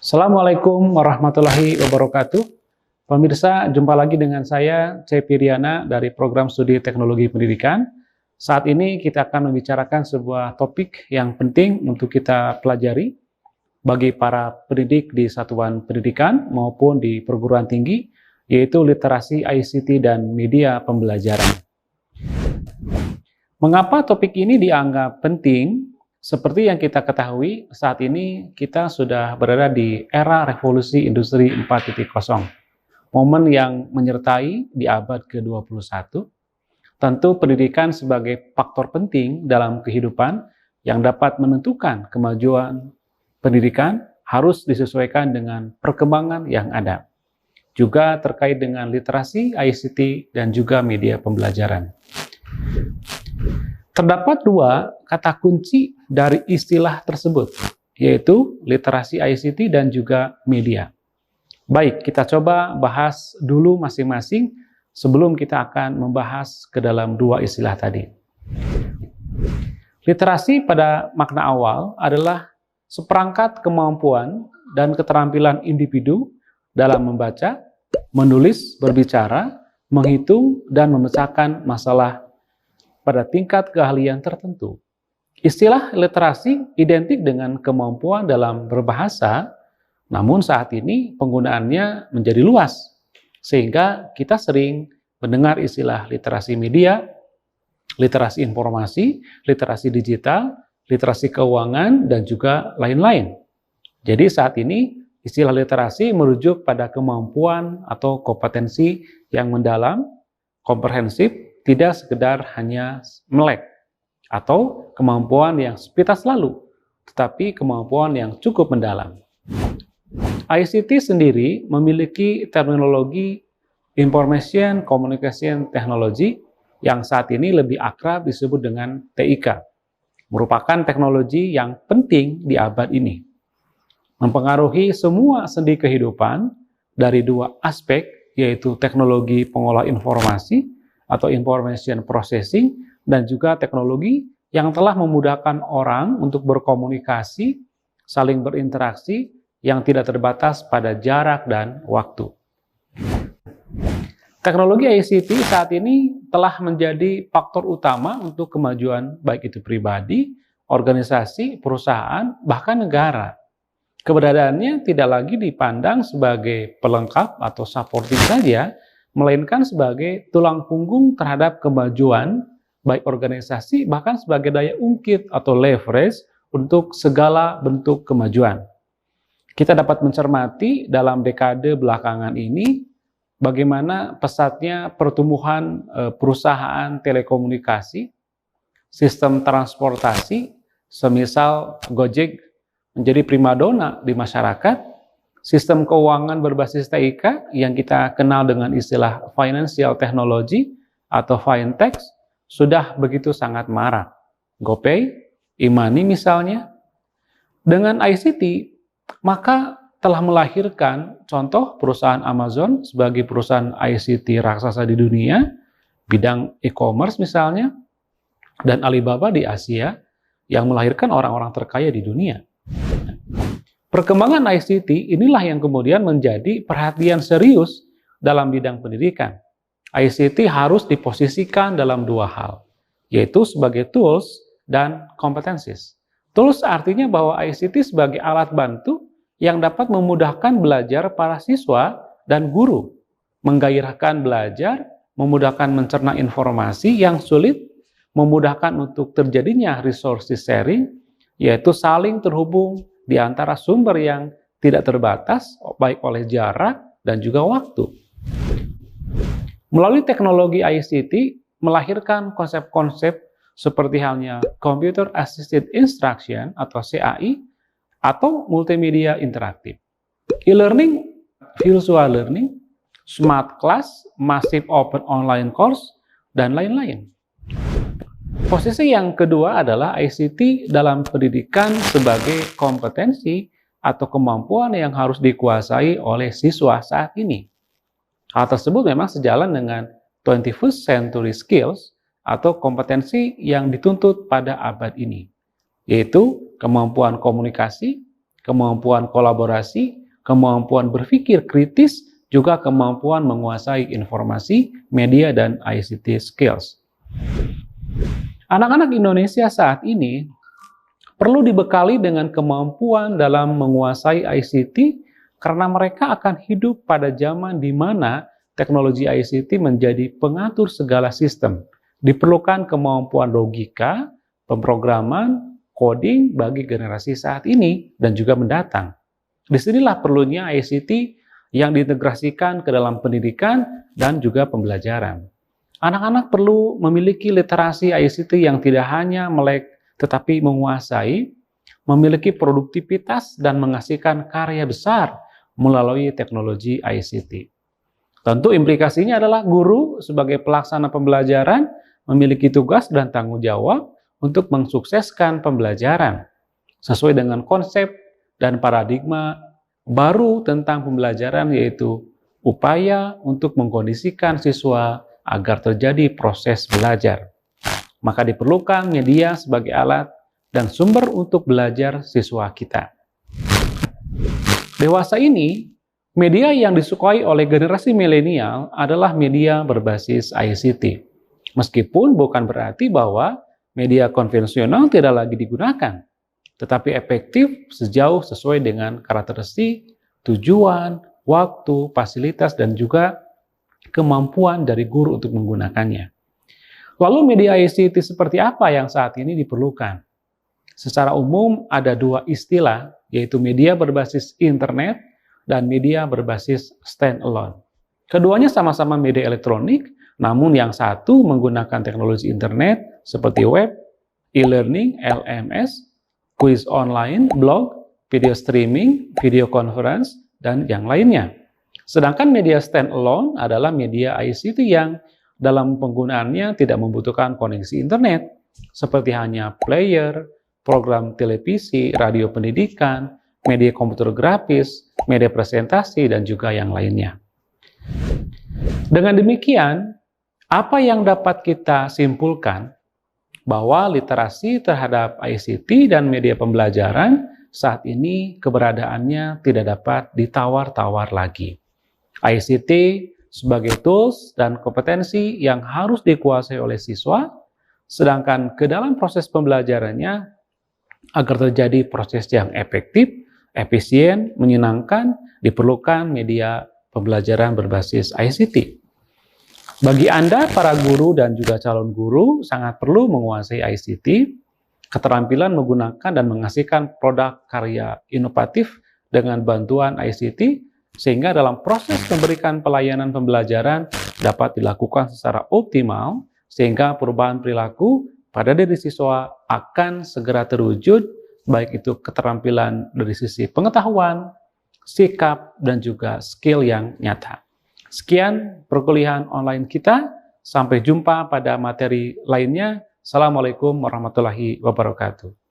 Assalamualaikum warahmatullahi wabarakatuh. Pemirsa, jumpa lagi dengan saya, C. Piriana dari Program Studi Teknologi Pendidikan. Saat ini kita akan membicarakan sebuah topik yang penting untuk kita pelajari bagi para pendidik di satuan pendidikan maupun di perguruan tinggi, yaitu literasi ICT dan media pembelajaran. Mengapa topik ini dianggap penting? Seperti yang kita ketahui, saat ini kita sudah berada di era revolusi industri 4.0, momen yang menyertai di abad ke-21. Tentu pendidikan sebagai faktor penting dalam kehidupan yang dapat menentukan kemajuan pendidikan harus disesuaikan dengan perkembangan yang ada. Juga terkait dengan literasi, ICT, dan juga media pembelajaran. Terdapat dua kata kunci dari istilah tersebut, yaitu literasi ICT dan juga media. Baik, kita coba bahas dulu masing-masing sebelum kita akan membahas ke dalam dua istilah tadi. Literasi pada makna awal adalah seperangkat kemampuan dan keterampilan individu dalam membaca, menulis, berbicara, menghitung, dan memecahkan masalah pada tingkat keahlian tertentu. Istilah literasi identik dengan kemampuan dalam berbahasa, namun saat ini penggunaannya menjadi luas, sehingga kita sering mendengar istilah literasi media, literasi informasi, literasi digital, literasi keuangan, dan juga lain-lain. Jadi saat ini istilah literasi merujuk pada kemampuan atau kompetensi yang mendalam, komprehensif, tidak sekedar hanya melek, atau kemampuan yang sepintas lalu, tetapi kemampuan yang cukup mendalam. ICT sendiri memiliki terminologi Information Communication Technology yang saat ini lebih akrab disebut dengan TIK, merupakan teknologi yang penting di abad ini. Mempengaruhi semua sendi kehidupan dari dua aspek, yaitu teknologi pengolah informasi atau information processing, dan juga teknologi yang telah memudahkan orang untuk berkomunikasi, saling berinteraksi yang tidak terbatas pada jarak dan waktu. Teknologi ICT saat ini telah menjadi faktor utama untuk kemajuan baik itu pribadi, organisasi, perusahaan, bahkan negara. Keberadaannya tidak lagi dipandang sebagai pelengkap atau supporting saja, melainkan sebagai tulang punggung terhadap kemajuan baik organisasi, bahkan sebagai daya ungkit atau leverage untuk segala bentuk kemajuan. Kita dapat mencermati dalam dekade belakangan ini bagaimana pesatnya pertumbuhan perusahaan telekomunikasi, sistem transportasi, semisal Gojek menjadi primadona di masyarakat, sistem keuangan berbasis TIK yang kita kenal dengan istilah Financial Technology atau Fintech sudah begitu sangat marak. GoPay, e-money misalnya. Dengan ICT, maka telah melahirkan contoh perusahaan Amazon sebagai perusahaan ICT raksasa di dunia, bidang e-commerce misalnya, dan Alibaba di Asia yang melahirkan orang-orang terkaya di dunia. Perkembangan ICT inilah yang kemudian menjadi perhatian serius dalam bidang pendidikan. ICT harus diposisikan dalam dua hal, yaitu sebagai tools dan competencies. Tools artinya bahwa ICT sebagai alat bantu yang dapat memudahkan belajar para siswa dan guru, menggairahkan belajar, memudahkan mencerna informasi yang sulit, memudahkan untuk terjadinya resources sharing, yaitu saling terhubung di antara sumber yang tidak terbatas, baik oleh jarak dan juga waktu. Melalui teknologi ICT, melahirkan konsep-konsep seperti halnya Computer Assisted Instruction atau CAI, atau multimedia interaktif, e-learning, visual learning, smart class, massive open online course, dan lain-lain. Posisi yang kedua adalah ICT dalam pendidikan sebagai kompetensi atau kemampuan yang harus dikuasai oleh siswa saat ini. Hal tersebut memang sejalan dengan 21st century skills atau kompetensi yang dituntut pada abad ini, yaitu kemampuan komunikasi, kemampuan kolaborasi, kemampuan berpikir kritis, juga kemampuan menguasai informasi, media, dan ICT skills. Anak-anak Indonesia saat ini perlu dibekali dengan kemampuan dalam menguasai ICT karena mereka akan hidup pada zaman di mana teknologi ICT menjadi pengatur segala sistem. Diperlukan kemampuan logika, pemrograman, coding bagi generasi saat ini dan juga mendatang. Disinilah perlunya ICT yang diintegrasikan ke dalam pendidikan dan juga pembelajaran. Anak-anak perlu memiliki literasi ICT yang tidak hanya melek tetapi menguasai, memiliki produktivitas dan menghasilkan karya besar melalui teknologi ICT. Tentu implikasinya adalah guru sebagai pelaksana pembelajaran memiliki tugas dan tanggung jawab untuk mensukseskan pembelajaran sesuai dengan konsep dan paradigma baru tentang pembelajaran, yaitu upaya untuk mengkondisikan siswa agar terjadi proses belajar. Maka diperlukan media sebagai alat dan sumber untuk belajar siswa kita. Dewasa ini, media yang disukai oleh generasi milenial adalah media berbasis ICT. Meskipun bukan berarti bahwa media konvensional tidak lagi digunakan, tetapi efektif sejauh sesuai dengan karakteristik, tujuan, waktu, fasilitas, dan juga kemampuan dari guru untuk menggunakannya. Lalu media ICT seperti apa yang saat ini diperlukan? Secara umum ada dua istilah, yaitu media berbasis internet dan media berbasis standalone. Keduanya sama-sama media elektronik, namun yang satu menggunakan teknologi internet seperti web, e-learning, LMS, quiz online, blog, video streaming, video conference, dan yang lainnya. Sedangkan media standalone adalah media ICT yang dalam penggunaannya tidak membutuhkan koneksi internet, seperti hanya player, program televisi, radio pendidikan, media komputer grafis, media presentasi, dan juga yang lainnya. Dengan demikian, apa yang dapat kita simpulkan? Bahwa literasi terhadap ICT dan media pembelajaran saat ini keberadaannya tidak dapat ditawar-tawar lagi. ICT sebagai tools dan kompetensi yang harus dikuasai oleh siswa, sedangkan ke dalam proses pembelajarannya, agar terjadi proses yang efektif, efisien, menyenangkan, diperlukan media pembelajaran berbasis ICT. Bagi Anda, para guru dan juga calon guru, sangat perlu menguasai ICT, keterampilan menggunakan dan menghasilkan produk karya inovatif dengan bantuan ICT, sehingga dalam proses memberikan pelayanan pembelajaran dapat dilakukan secara optimal, sehingga perubahan perilaku pada diri siswa akan segera terwujud, baik itu keterampilan dari sisi pengetahuan, sikap, dan juga skill yang nyata. Sekian perkuliahan online kita, sampai jumpa pada materi lainnya. Assalamualaikum warahmatullahi wabarakatuh.